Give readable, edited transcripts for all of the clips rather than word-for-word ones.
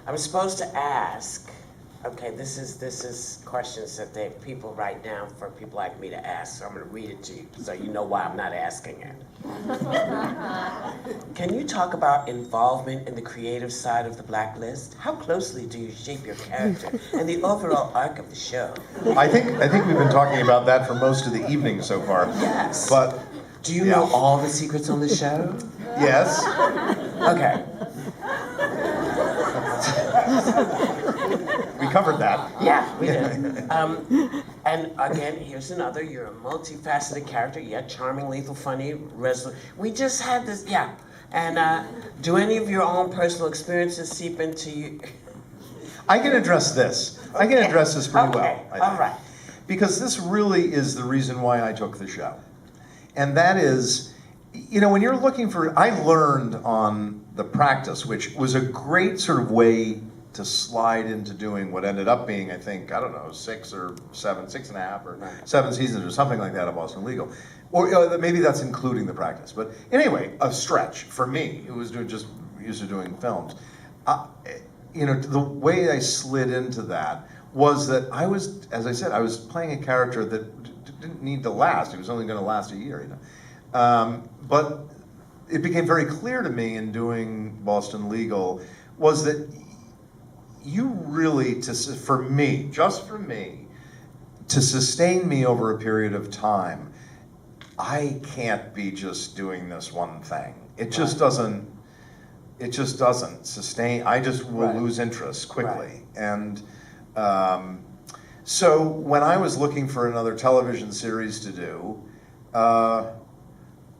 I'm supposed to ask. Okay, this is questions that people write down for people like me to ask. So I'm going to read it to you, so you know why I'm not asking it. Can you talk about involvement in the creative side of the Blacklist? How closely do you shape your character and the overall arc of the show? I think we've been talking about that for most of the evening so far. Yes. But do you know all the secrets on the show? Yes. Okay. We covered that. Yeah, we did. And again, here's another. You're a multifaceted character, yet charming, lethal, funny, resolute. We just had this, yeah. And do any of your own personal experiences seep into you? I can address this. Okay. I can address this pretty well, I think. All right. Because this really is the reason why I took the show. And that is, you know, when you're looking for, I learned on The Practice, which was a great sort of way to slide into doing what ended up being, I think, I don't know, 6 or 7, 6.5 or 7 seasons or something like that of Boston Legal. Or maybe that's including The Practice. But anyway, a stretch for me, who was just used to doing films. You know, the way I slid into that was that I was, as I said, I was playing a character that didn't need to last. It was only going to last a year, you know. But it became very clear to me in doing Boston Legal was that you really, for me, just for me, to sustain me over a period of time, I can't be just doing this one thing. It just doesn't. It just doesn't sustain. I just will lose interest quickly. And so when I was looking for another television series to do, I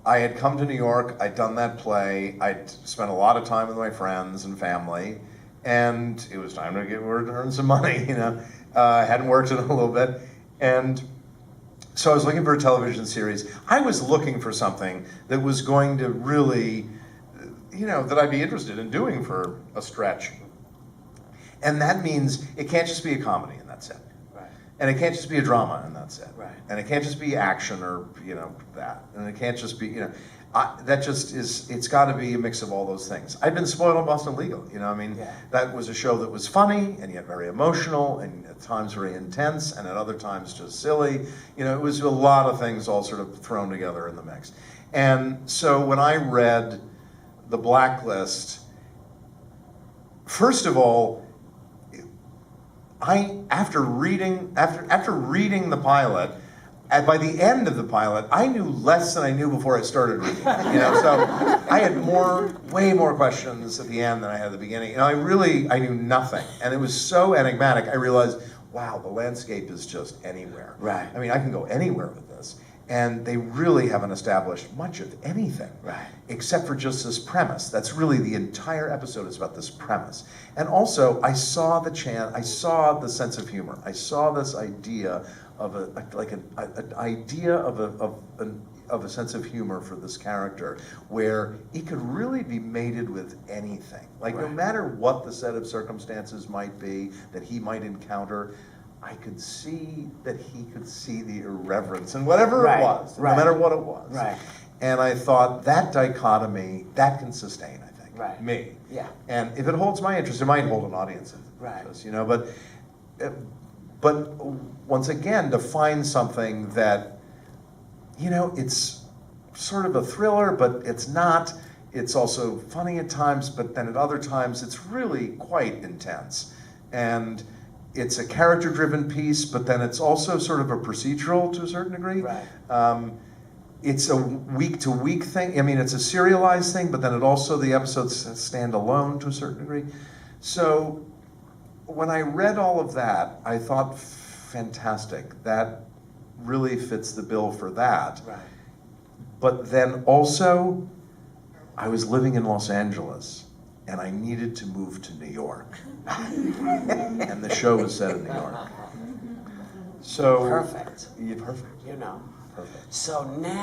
had come to New York. I'd done that play. I'd spent a lot of time with my friends and family. And it was time to earn some money, you know. I hadn't worked in a little bit. And so I was looking for a television series. I was looking for something that was going to really, you know, that I'd be interested in doing for a stretch. And that means it can't just be a comedy and that's it. Right. And it can't just be a drama and that's it. Right. And it can't just be action or, you know, that. And it can't just be, you know, that just is, it's got to be a mix of all those things. I'd been spoiled on Boston Legal, you know, I mean, that was a show that was funny and yet very emotional and at times very intense and at other times just silly. You know, it was a lot of things all sort of thrown together in the mix. And so when I read The Blacklist, first of all, after reading the pilot, and by the end of the pilot, I knew less than I knew before I started reading. You know, so I had way more questions at the end than I had at the beginning. And I knew nothing. And it was so enigmatic, I realized, wow, the landscape is just anywhere. Right. I mean, I can go anywhere with this. And they really haven't established much of anything, except for just this premise. That's really the entire episode is about this premise. And also, I saw the sense of humor. I saw this idea of an idea of a sense of humor for this character, where he could really be mated with anything. Like no matter what the set of circumstances might be that he might encounter, I could see that he could see the irreverence in whatever it was, no matter what it was. Right. And I thought that dichotomy, that can sustain, I think, me. Yeah. And if it holds my interest, it might hold an audience's interest, you know. But once again, to find something that, you know, it's sort of a thriller, but it's not. It's also funny at times, but then at other times, it's really quite intense. And it's a character-driven piece, but then it's also sort of a procedural to a certain degree. Right. It's a week-to-week thing. I mean, it's a serialized thing, but then the episodes stand alone to a certain degree. So when I read all of that, I thought, fantastic. That really fits the bill for that. Right. But then also, I was living in Los Angeles, and I needed to move to New York. And the show was set in New York. So perfect. Yeah, perfect. You know. Perfect. So now